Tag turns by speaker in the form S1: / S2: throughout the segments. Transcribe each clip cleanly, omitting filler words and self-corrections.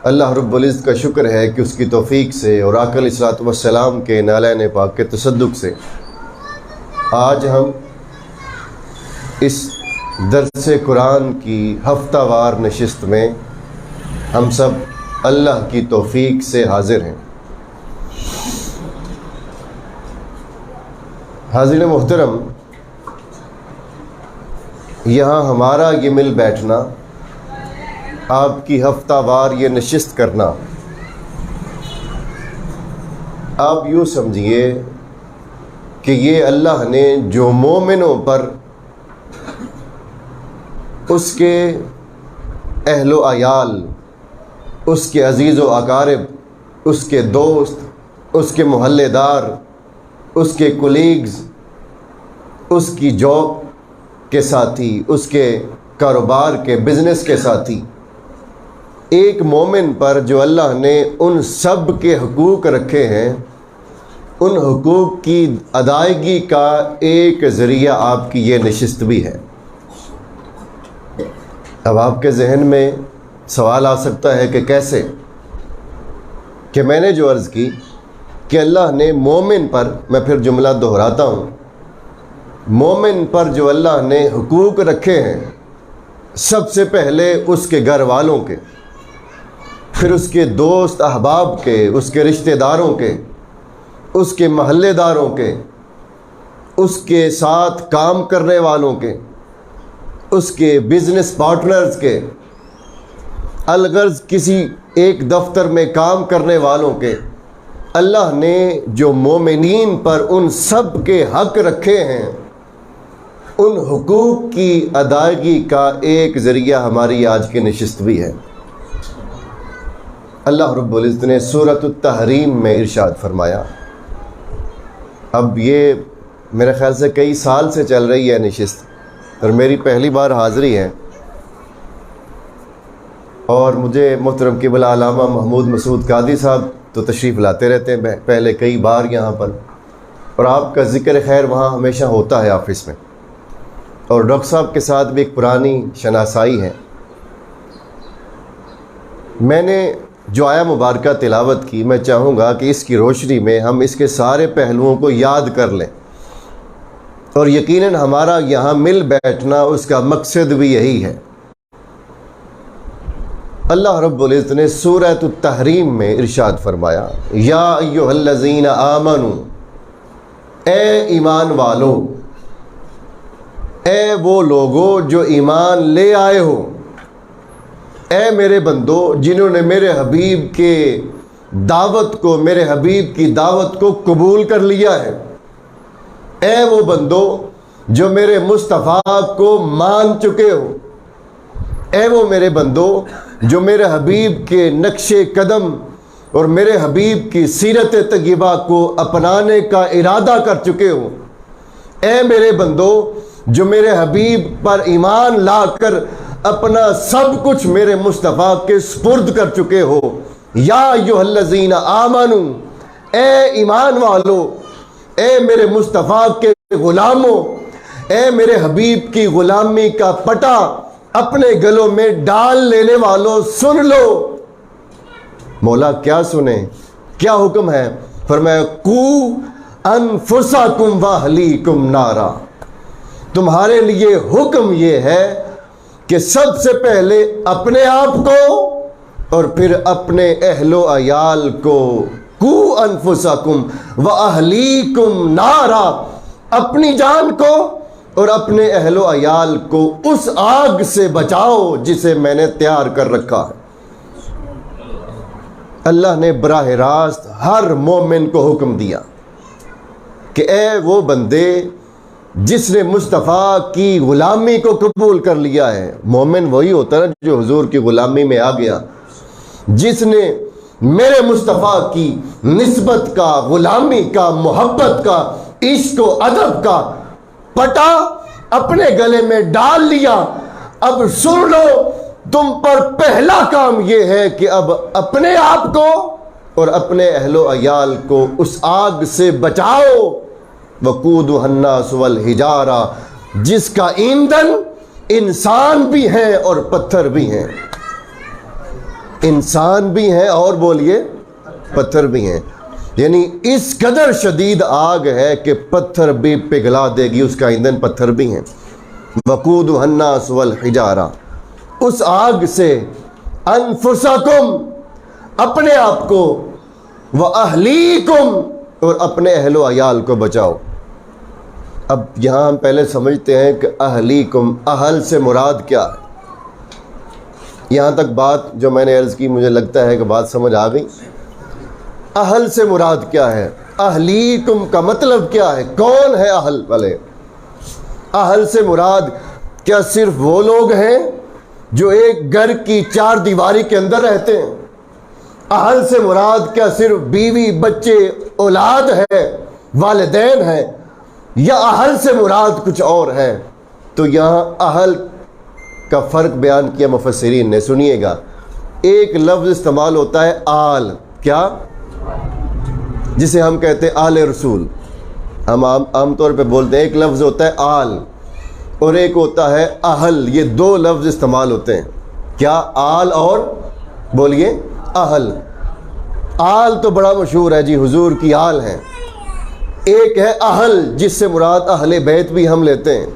S1: اللہ رب العزت کا شکر ہے کہ اس کی توفیق سے اور آقا علیہ الصلوۃ والسلام کے نالین پاک کے تصدق سے آج ہم اس درس قرآن کی ہفتہ وار نشست میں ہم سب اللہ کی توفیق سے حاضر ہیں۔ حاضرین محترم، یہاں ہمارا یہ مل بیٹھنا، آپ کی ہفتہ وار یہ نشست کرنا، آپ یوں سمجھیے کہ یہ اللہ نے جو مومنوں پر اس کے اہل و عیال، اس کے عزیز و اقارب، اس کے دوست، اس کے محلے دار، اس کے کولیگز، اس کی جاب کے ساتھی، اس کے کاروبار کے بزنس کے ساتھی، ایک مومن پر جو اللہ نے ان سب کے حقوق رکھے ہیں، ان حقوق کی ادائیگی کا ایک ذریعہ آپ کی یہ نشست بھی ہے۔ اب آپ کے ذہن میں سوال آ سکتا ہے کہ کیسے؟ کہ میں نے جو عرض کی کہ اللہ نے مومن پر، میں پھر جملہ دہراتا ہوں، مومن پر جو اللہ نے حقوق رکھے ہیں، سب سے پہلے اس کے گھر والوں کے، پھر اس کے دوست احباب کے، اس کے رشتہ داروں کے، اس کے محلے داروں کے، اس کے ساتھ کام کرنے والوں کے، اس کے بزنس پارٹنرز کے، الغرض کسی ایک دفتر میں کام کرنے والوں کے، اللہ نے جو مومنین پر ان سب کے حق رکھے ہیں، ان حقوق کی ادائیگی کا ایک ذریعہ ہماری آج کی نشست بھی ہے۔ اللہ رب العزت نے سورۃ التحریم میں ارشاد فرمایا، اب یہ میرے خیال سے کئی سال سے چل رہی ہے نشست، اور میری پہلی بار حاضری ہے، اور مجھے محترم قبلہ علامہ محمود مسعود قادری صاحب تو تشریف لاتے رہتے ہیں پہلے کئی بار یہاں پر، اور آپ کا ذکر خیر وہاں ہمیشہ ہوتا ہے آفس میں، اور ڈاکٹر صاحب کے ساتھ بھی ایک پرانی شناسائی ہے۔ میں نے جو آیا مبارکہ تلاوت کی، میں چاہوں گا کہ اس کی روشنی میں ہم اس کے سارے پہلوؤں کو یاد کر لیں، اور یقیناً ہمارا یہاں مل بیٹھنا اس کا مقصد بھی یہی ہے۔ اللہ رب العزت نے سورۃ التحریم میں ارشاد فرمایا، یا ایھا الذین آمنوا، اے ایمان والو، اے وہ لوگو جو ایمان لے آئے ہو، اے میرے بندو جنہوں نے میرے حبیب کے دعوت کو، میرے حبیب کی دعوت کو قبول کر لیا ہے، اے وہ بندو جو میرے مصطفیٰ کو مان چکے ہو، اے وہ میرے بندو جو میرے حبیب کے نقش قدم اور میرے حبیب کی سیرت طیبہ کو اپنانے کا ارادہ کر چکے ہو، اے میرے بندو جو میرے حبیب پر ایمان لا کر اپنا سب کچھ میرے مصطفیٰ کے سپرد کر چکے ہو، یا ایھا الذین آمنوا، اے ایمان والو، اے میرے مصطفیٰ کے غلاموں، اے میرے حبیب کی غلامی کا پٹا اپنے گلوں میں ڈال لینے والوں، سن لو۔ مولا کیا سنیں، کیا حکم ہے؟ فرمایا، قوا انفسکم واہلیکم نارا، تمہارے لیے حکم یہ ہے کہ سب سے پہلے اپنے آپ کو اور پھر اپنے اہل و عیال کو، قوا انفسکم واہلیکم نارا، اپنی جان کو اور اپنے اہل و عیال کو اس آگ سے بچاؤ جسے میں نے تیار کر رکھا ہے۔ اللہ نے براہ راست ہر مومن کو حکم دیا کہ اے وہ بندے جس نے مصطفیٰ کی غلامی کو قبول کر لیا ہے، مومن وہی ہوتا ہے جو حضور کی غلامی میں آ گیا، جس نے میرے مصطفیٰ کی نسبت کا، غلامی کا، محبت کا، عشق و ادب کا پٹا اپنے گلے میں ڈال لیا۔ اب سن لو، تم پر پہلا کام یہ ہے کہ اب اپنے آپ کو اور اپنے اہل و عیال کو اس آگ سے بچاؤ، وقودھا الناس والحجارہ، جس کا ایندھن انسان بھی ہیں اور پتھر بھی ہیں۔ انسان بھی ہیں اور بولیے پتھر بھی ہیں. یعنی اس قدر شدید آگ ہے کہ پتھر بھی پگھلا دے گی، اس کا ایندھن پتھر بھی ہیں. وقودها الناس والحجارہ، اس آگ سے انفسکم، اپنے آپ کو، واہلیکم، اور اپنے اہل و عیال کو بچاؤ. اب یہاں ہم پہلے سمجھتے ہیں کہ اہلیکم، اہل سے مراد کیا ہے. یہاں تک بات جو میں نے عرض کی مجھے لگتا ہے کہ بات سمجھ آ گئی. اہل سے مراد کیا ہے، اہلیکم کا مطلب کیا ہے، کون ہے اہل والے. اہل سے مراد کیا صرف وہ لوگ ہیں جو ایک گھر کی چار دیواری کے اندر رہتے ہیں؟ اہل سے مراد کیا صرف بیوی بچے اولاد ہے، والدین ہیں، یا اہل سے مراد کچھ اور ہے؟ تو یہاں اہل کا فرق بیان کیا مفسرین نے. سنیے گا، ایک لفظ استعمال ہوتا ہے آل، کیا، جسے ہم کہتے ہیں آل رسول. ہم عام طور پہ بولتے ہیں ایک لفظ ہوتا ہے آل اور ایک ہوتا ہے اہل. یہ دو لفظ استعمال ہوتے ہیں، کیا، آل اور بولیے اہل. آل تو بڑا مشہور ہے جی، حضور کی آل ہیں. ایک ہے اہل جس سے مراد اہل بیت بھی ہم لیتے ہیں.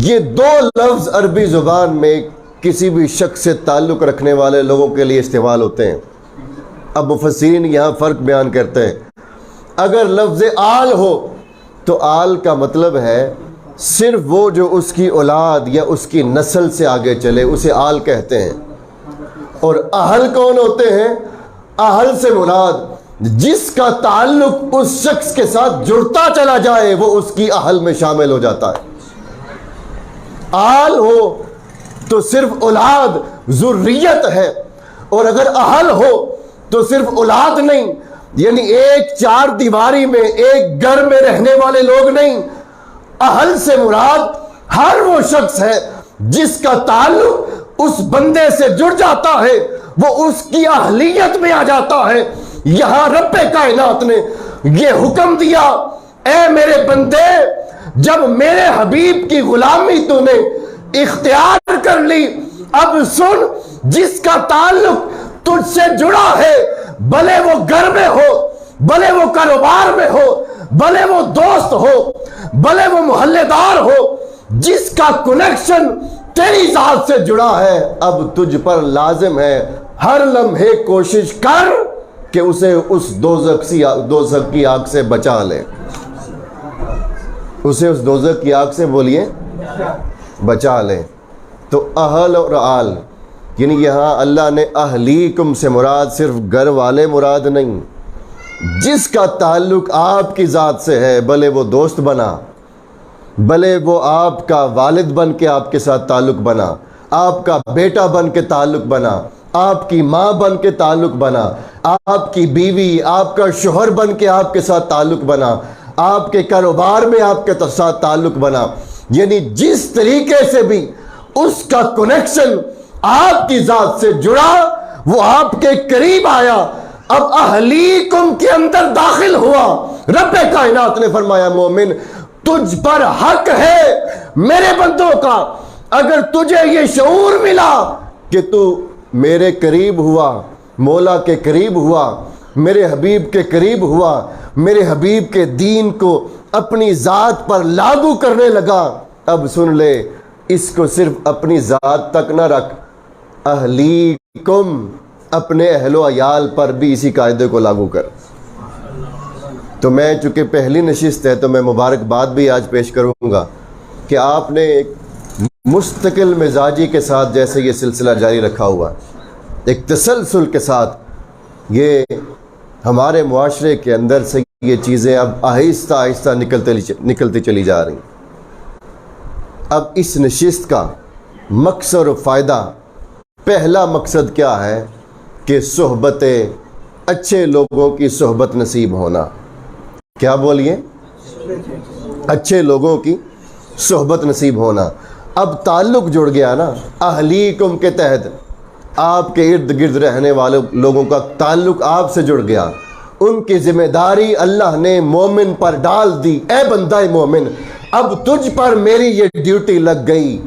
S1: یہ دو لفظ عربی زبان میں کسی بھی شخص سے تعلق رکھنے والے لوگوں کے لیے استعمال ہوتے ہیں. اب مفسرین یہاں فرق بیان کرتے ہیں. اگر لفظ آل ہو تو آل کا مطلب ہے صرف وہ جو اس کی اولاد یا اس کی نسل سے آگے چلے، اسے آل کہتے ہیں. اور اہل کون ہوتے ہیں؟ اہل سے مراد جس کا تعلق اس شخص کے ساتھ جڑتا چلا جائے وہ اس کی اہل میں شامل ہو جاتا ہے. آل ہو تو صرف اولاد ذریت ہے، اور اگر اہل ہو تو صرف اولاد نہیں، یعنی ایک چار دیواری میں ایک گھر میں رہنے والے لوگ نہیں. اہل سے مراد ہر وہ شخص ہے جس کا تعلق اس بندے سے جڑ جاتا ہے، وہ اس کی اہلیت میں آ جاتا ہے. یہاں رب کائنات نے یہ حکم دیا، اے میرے بندے، جب میرے حبیب کی غلامی تو نے اختیار کر لی، اب سن، جس کا تعلق تجھ سے جڑا ہے، بھلے وہ گھر میں ہو، بھلے وہ کاروبار میں ہو، بھلے وہ دوست ہو، بھلے وہ محلے دار ہو، جس کا کنیکشن تیری ذات سے جڑا ہے، اب تجھ پر لازم ہے ہر لمحے کوشش کر کہ اسے اس دوزخ کی آگ سے بچا لے. اسے اس دوزخ کی آگ سے بولیے بچا لے. تو اہل اور آل، یعنی یہاں اللہ نے اہلیکم سے مراد صرف گھر والے مراد نہیں، جس کا تعلق آپ کی ذات سے ہے، بھلے وہ دوست بنا، بھلے وہ آپ کا والد بن کے آپ کے ساتھ تعلق بنا، آپ کا بیٹا بن کے تعلق بنا، آپ کی ماں بن کے تعلق بنا، آپ کی بیوی، آپ کا شوہر بن کے آپ کے ساتھ تعلق بنا، آپ کے کاروبار میں آپ کے ساتھ تعلق بنا، یعنی جس طریقے سے بھی اس کا کنیکشن آپ کی ذات سے جڑا، وہ آپ کے قریب آیا، اب اہلیکم کے اندر داخل ہوا. رب کائنات نے فرمایا مومن تجھ پر حق ہے میرے بندوں کا، اگر تجھے یہ شعور ملا کہ تو میرے قریب ہوا، مولا کے قریب ہوا، میرے حبیب کے قریب ہوا، میرے حبیب کے دین کو اپنی ذات پر لاگو کرنے لگا، اب سن لے، اس کو صرف اپنی ذات تک نہ رکھ، اہلیکم، اپنے اہل و عیال پر بھی اسی قاعدے کو لاگو کر. تو میں چونکہ پہلی نشست ہے تو میں مبارکباد بھی آج پیش کروں گا کہ آپ نے ایک مستقل مزاجی کے ساتھ جیسے یہ سلسلہ جاری رکھا ہوا، ایک تسلسل کے ساتھ یہ ہمارے معاشرے کے اندر سے یہ چیزیں اب آہستہ آہستہ نکلتی چلی جا رہی. اب اس نشست کا مقصد و فائدہ، پہلا مقصد کیا ہے کہ صحبت اچھے لوگوں کی صحبت نصیب ہونا. کیا بولیے؟ اچھے لوگوں کی صحبت نصیب ہونا. اب تعلق جڑ گیا نا، اہلیکم کے تحت آپ کے ارد گرد رہنے والے لوگوں کا تعلق آپ سے جڑ گیا، ان کی ذمہ داری اللہ نے مومن پر ڈال دی. اے بندہ مومن، اب تجھ پر میری یہ ڈیوٹی لگ گئی،